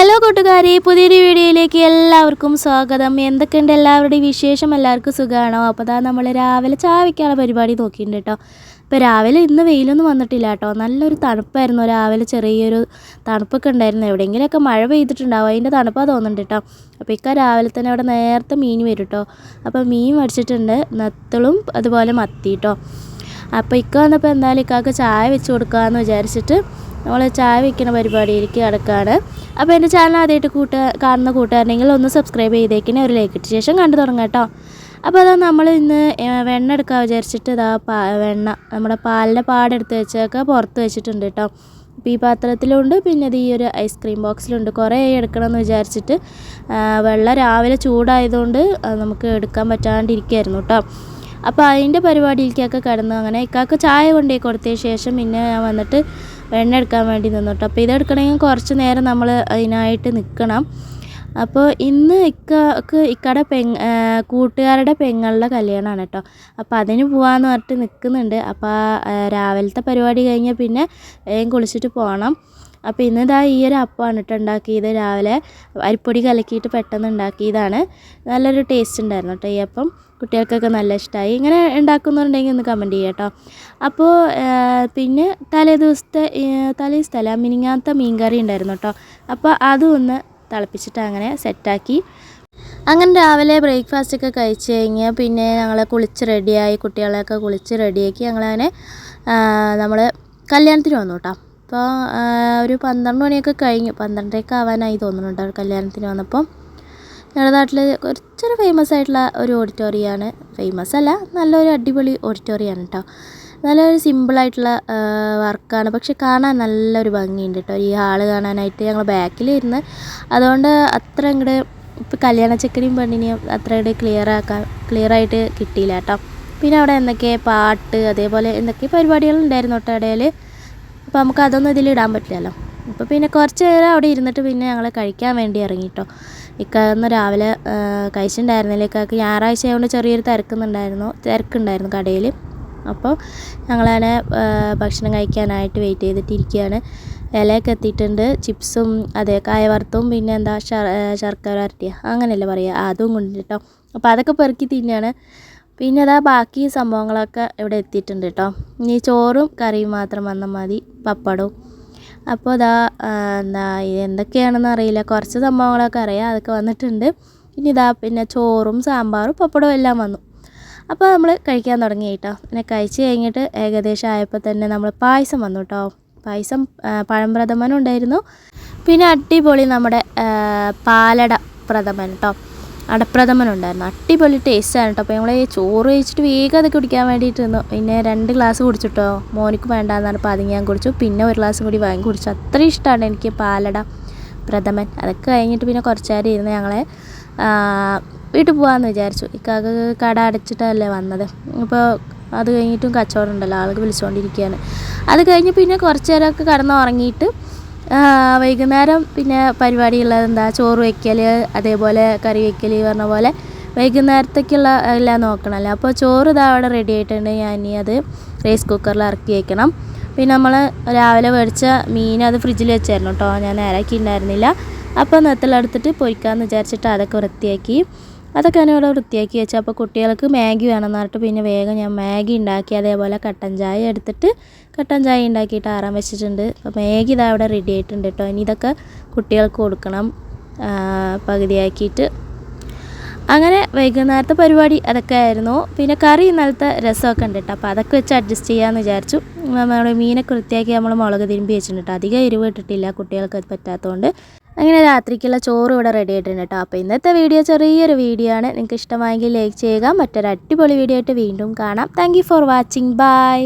Hello കൂട്ടുകാരെ, പുതിയൊരു വീഡിയോയിലേക്ക് എല്ലാവർക്കും സ്വാഗതം. എന്തൊക്കെയുണ്ട് എല്ലാവരുടെയും വിശേഷം? എല്ലാവർക്കും സുഖമാണോ? അപ്പോൾ ദാ നമ്മൾ രാവിലെ ചായ വയ്ക്കാനുള്ള പരിപാടി നോക്കിയിട്ടുണ്ട് കേട്ടോ. ഇപ്പോൾ രാവിലെ ഇന്ന് വെയിലൊന്നും വന്നിട്ടില്ല കേട്ടോ. നല്ലൊരു തണുപ്പായിരുന്നു. രാവിലെ ചെറിയൊരു തണുപ്പൊക്കെ ഉണ്ടായിരുന്നു. എവിടെയെങ്കിലുമൊക്കെ മഴ പെയ്തിട്ടുണ്ടാവും, അതിൻ്റെ തണുപ്പാണ് തോന്നുന്നുണ്ട് കേട്ടോ. അപ്പോൾ ഇക്ക രാവിലെ തന്നെ അവിടെ നേരത്തെ മീൻ വരും കേട്ടോ. അപ്പോൾ മീൻ മേടിച്ചിട്ടുണ്ട്, നത്തളും അതുപോലെ മത്തി കേട്ടോ. അപ്പോൾ ഇക്ക വന്നപ്പോൾ എന്തായാലും ഇക്കാക്ക് ചായ വെച്ച് കൊടുക്കാമെന്ന് വിചാരിച്ചിട്ട് നമ്മൾ ചായ വയ്ക്കുന്ന പരിപാടിയിലേക്ക് കിടക്കുകയാണ്. അപ്പോൾ എൻ്റെ ചാനൽ ആദ്യമായിട്ട് കാണുന്ന കൂട്ടുകാരനെങ്കിൽ ഒന്ന് സബ്സ്ക്രൈബ് ചെയ്തേക്കിനെ, ഒരു ലൈക്ക് ഇട്ട ശേഷം കണ്ടു തുടങ്ങാം കേട്ടോ. അപ്പോൾ അതാ നമ്മൾ ഇന്ന് വെണ്ണ എടുക്കാൻ വിചാരിച്ചിട്ട് ഇതാ വെണ്ണ നമ്മുടെ പാലിൻ്റെ പാടെടുത്ത് വെച്ചൊക്കെ പുറത്ത് വെച്ചിട്ടുണ്ട് കേട്ടോ. അപ്പോൾ ഈ പാത്രത്തിലുണ്ട്, പിന്നെ ഇത് ഈ ഒരു ഐസ്ക്രീം ബോക്സിലുണ്ട്. കുറേ എടുക്കണമെന്ന് വിചാരിച്ചിട്ട് വെള്ളം രാവിലെ ചൂടായതുകൊണ്ട് നമുക്ക് എടുക്കാൻ പറ്റാണ്ടിരിക്കുകയായിരുന്നു കേട്ടോ. അപ്പോൾ അതിൻ്റെ പരിപാടിയിലേക്കൊക്കെ കിടന്നു. അങ്ങനെ ഇക്കാക്ക് ചായ കൊണ്ടുപോയി കൊടുത്തതിന് ശേഷം പിന്നെ ഞാൻ വന്നിട്ട് വെണ്ണ എടുക്കാൻ വേണ്ടി നിന്നു കേട്ടോ. അപ്പോൾ ഇതെടുക്കണമെങ്കിൽ കുറച്ച് നേരം നമ്മൾ അതിനായിട്ട് നിൽക്കണം. അപ്പോൾ ഇന്ന് ഇക്കയുടെ കൂട്ടുകാരുടെ പെങ്ങളുടെ കല്യാണമാണ് കേട്ടോ. അപ്പോൾ അതിന് പോകാമെന്ന് പറഞ്ഞിട്ട് നിൽക്കുന്നുണ്ട്. അപ്പോൾ രാവിലത്തെ പരിപാടി കഴിഞ്ഞാൽ പിന്നെ വേഗം കുളിച്ചിട്ട് പോകണം. അപ്പോൾ ഇന്നിതാ ഈ ഒരു അപ്പമാണ് കേട്ടോ ഉണ്ടാക്കിയത്. രാവിലെ അരിപ്പൊടി കലക്കിയിട്ട് പെട്ടെന്ന് ഉണ്ടാക്കിയതാണ്. നല്ലൊരു ടേസ്റ്റ് ഉണ്ടായിരുന്നു കേട്ടോ ഈ അപ്പം. കുട്ടികൾക്കൊക്കെ നല്ല ഇഷ്ടമായി. ഇങ്ങനെ ഉണ്ടാക്കുന്നുണ്ടെങ്കിൽ ഒന്ന് കമൻറ്റ് ചെയ്യാം കേട്ടോ. അപ്പോൾ പിന്നെ തലേദിവസത്തെ മിനിങ്ങാത്ത മീൻ കറി ഉണ്ടായിരുന്നു കേട്ടോ. അപ്പോൾ അതും ഒന്ന് തിളപ്പിച്ചിട്ട് അങ്ങനെ സെറ്റാക്കി. അങ്ങനെ രാവിലെ ബ്രേക്ക്ഫാസ്റ്റൊക്കെ കഴിച്ച് കഴിഞ്ഞാൽ പിന്നെ ഞങ്ങൾ കുളിച്ച് റെഡിയായി, കുട്ടികളെയൊക്കെ കുളിച്ച് റെഡിയാക്കി ഞങ്ങളങ്ങനെ നമ്മൾ കല്യാണത്തിന് വന്നു കേട്ടോ. അപ്പോൾ ഒരു 12 മണിയൊക്കെ കഴിഞ്ഞു, 12:30 ആവാനായി തോന്നുന്നുണ്ട് കല്യാണത്തിന് വന്നപ്പോൾ. ഞങ്ങളുടെ നാട്ടിൽ കുറച്ചൊരു ഫേമസ് ആയിട്ടുള്ള ഒരു ഓഡിറ്റോറിയമാണ്. ഫേമസ് അല്ല, നല്ലൊരു അടിപൊളി ഓഡിറ്റോറിയമാണ് കേട്ടോ. നല്ലൊരു സിമ്പിളായിട്ടുള്ള വർക്കാണ്, പക്ഷെ കാണാൻ നല്ലൊരു ഭംഗിയുണ്ട് കേട്ടോ ഈ ഹാള് കാണാനായിട്ട്. ഞങ്ങൾ ബാക്കിലിരുന്ന് അതുകൊണ്ട് അത്ര ഇങ്ങോട്ട് ഇപ്പോൾ കല്യാണ ചെക്കനെയും പെണ്ണിനെയും അത്ര ഇങ്ങോട്ട് ക്ലിയറായിട്ട് കിട്ടിയില്ല കേട്ടോ. പിന്നെ അവിടെ എന്തൊക്കെ പാട്ട് അതേപോലെ എന്തൊക്കെ പരിപാടികളുണ്ടായിരുന്നു കേട്ടോ ഇടയിൽ. അപ്പോൾ നമുക്ക് അതൊന്നും ഇതിലിടാൻ പറ്റില്ലല്ലോ. അപ്പോൾ പിന്നെ കുറച്ച് നേരം അവിടെ ഇരുന്നിട്ട് പിന്നെ ഞങ്ങൾ കഴിക്കാൻ വേണ്ടി ഇറങ്ങി കേട്ടോ. ഇക്കാന്ന് രാവിലെ കഴിച്ചിട്ടുണ്ടായിരുന്നില്ല. ഇക്കാക്ക് ഞായറാഴ്ച ആയതുകൊണ്ട് ചെറിയൊരു തിരക്കുണ്ടായിരുന്നു കടയിൽ. അപ്പോൾ ഞങ്ങളങ്ങനെ ഭക്ഷണം കഴിക്കാനായിട്ട് വെയിറ്റ് ചെയ്തിട്ടിരിക്കുകയാണ്. ഇലയൊക്കെ എത്തിയിട്ടുണ്ട്, ചിപ്സും അതേ കായ വറുത്തും പിന്നെ എന്താ ശർക്കര വരട്ടിയ അങ്ങനെയല്ലേ പറയുക, അതും കൊണ്ട് കേട്ടോ. അപ്പോൾ അതൊക്കെ പെറുക്കി തിന്നാണ്. പിന്നെ അതാ ബാക്കി സംഭവങ്ങളൊക്കെ ഇവിടെ എത്തിയിട്ടുണ്ട് കേട്ടോ. ഇനി ചോറും കറിയും മാത്രം വന്നാൽ മതി, പപ്പടവും. അപ്പോൾ അതാ എന്തൊക്കെയാണെന്ന് അറിയില്ല, കുറച്ച് സംഭവങ്ങളൊക്കെ അറിയാം, അതൊക്കെ വന്നിട്ടുണ്ട്. ഇനി ഇതാ പിന്നെ ചോറും സാമ്പാറും പപ്പടവും എല്ലാം വന്നു. അപ്പോൾ നമ്മൾ കഴിക്കാൻ തുടങ്ങി കേട്ടോ. പിന്നെ കഴിച്ച് കഴിഞ്ഞിട്ട് ഏകദേശം ആയപ്പോൾ തന്നെ നമ്മൾ പായസം വന്നു കേട്ടോ. പായസം പഴംപ്രഥമനും ഉണ്ടായിരുന്നു, പിന്നെ അടിപൊളി നമ്മുടെ പാലട പ്രഥമൻ കേട്ടോ, അടപ്രഥമനുണ്ടായിരുന്നു. അടിപൊളി ടേസ്റ്റാണ് കേട്ടോ. അപ്പോൾ നമ്മൾ ചോറ് കഴിച്ചിട്ട് വേഗം അത് കുടിക്കാൻ വേണ്ടിയിട്ട് നിന്നു. പിന്നെ 2 ഗ്ലാസ് കുടിച്ചിട്ടോ, മോനിക്ക് വേണ്ടാന്നാണ്. അപ്പോൾ അത് ഞാൻ കുടിച്ചു, പിന്നെ 1 ഗ്ലാസ് കൂടി വാങ്ങി കുടിച്ചു. അത്രയും ഇഷ്ടമാണ് എനിക്ക് പാലട പ്രഥമൻ. അതൊക്കെ കഴിഞ്ഞിട്ട് പിന്നെ കുറച്ച് നേരം ഇരുന്ന് ഞങ്ങളെ വീട്ടിൽ പോകാമെന്ന് വിചാരിച്ചു. ഇക്കാക്ക് കട അടച്ചിട്ടല്ലേ വന്നത്. അപ്പോൾ അത് കഴിഞ്ഞിട്ടും കച്ചവടം ഉണ്ടല്ലോ, ആൾക്ക് വിളിച്ചുകൊണ്ടിരിക്കുകയാണ്. അത് കഴിഞ്ഞ് പിന്നെ കുറച്ച് നേരമൊക്കെ കിടന്ന് ഉറങ്ങിയിട്ട് വൈകുന്നേരം പിന്നെ പരിപാടിയുള്ളത് എന്താ, ചോറ് വയ്ക്കൽ അതേപോലെ കറി വയ്ക്കൽ പറഞ്ഞ പോലെ വൈകുന്നേരത്തേക്കുള്ള എല്ലാം നോക്കണമല്ലോ. അപ്പോൾ ചോറ് ഇതാ അവിടെ റെഡി ആയിട്ടുണ്ട്. ഞാൻ ഇനി അത് റൈസ് കുക്കറിൽ ഇറക്കി വയ്ക്കണം. പിന്നെ നമ്മൾ രാവിലെ മേടിച്ച മീൻ അത് ഫ്രിഡ്ജിൽ വെച്ചായിരുന്നു കേട്ടോ, ഞാൻ നേരാക്കിയിട്ടുണ്ടായിരുന്നില്ല. അപ്പോൾ നെത്തിലെടുത്തിട്ട് പൊരിക്കാമെന്ന് വിചാരിച്ചിട്ട് അതൊക്കെ വൃത്തിയാക്കി. അതൊക്കെ ഞാൻ ഇവിടെ വൃത്തിയാക്കി വെച്ചു. അപ്പോൾ കുട്ടികൾക്ക് മാഗി വേണമെന്ന് പറഞ്ഞിട്ട് പിന്നെ വേഗം ഞാൻ മാഗി ഉണ്ടാക്കി. അതേപോലെ കട്ടൻ ചായ എടുത്തിട്ട് കട്ടൻ ചായ ഉണ്ടാക്കിയിട്ട് ആറാൻ വെച്ചിട്ടുണ്ട്. അപ്പോൾ മാഗി ഇതാ അവിടെ റെഡി ആയിട്ടുണ്ട് കേട്ടോ. ഇനി ഇതൊക്കെ കുട്ടികൾക്ക് കൊടുക്കണം പകുതിയാക്കിയിട്ട്. അങ്ങനെ വൈകുന്നേരത്തെ പരിപാടി അതൊക്കെ ആയിരുന്നു. പിന്നെ കറി ഇന്നലത്തെ രസമൊക്കെ ഉണ്ട് കേട്ടോ. അപ്പോൾ അതൊക്കെ വെച്ച് അഡ്ജസ്റ്റ് ചെയ്യാമെന്ന് വിചാരിച്ചു. നമ്മുടെ മീനൊക്കെ വൃത്തിയാക്കി നമ്മൾ മുളക് തിരുമ്പി വെച്ചിട്ടുണ്ട് കേട്ടോ. അധികം എരിവ് ഇട്ടിട്ടില്ല, കുട്ടികൾക്ക് അത് പറ്റാത്തതുകൊണ്ട്. അങ്ങനെ രാത്രിക്കുള്ള ചോറ് ഇവിടെ റെഡി ആയിട്ടുണ്ട് കേട്ടോ. അപ്പോൾ ഇന്നത്തെ വീഡിയോ ചെറിയൊരു വീഡിയോ ആണ്. നിങ്ങൾക്ക് ഇഷ്ടമായെങ്കിൽ ലൈക്ക് ചെയ്യുക. മറ്റൊരു അടിപൊളി വീഡിയോ ആയിട്ട് വീണ്ടും കാണാം. Thank you for watching. By.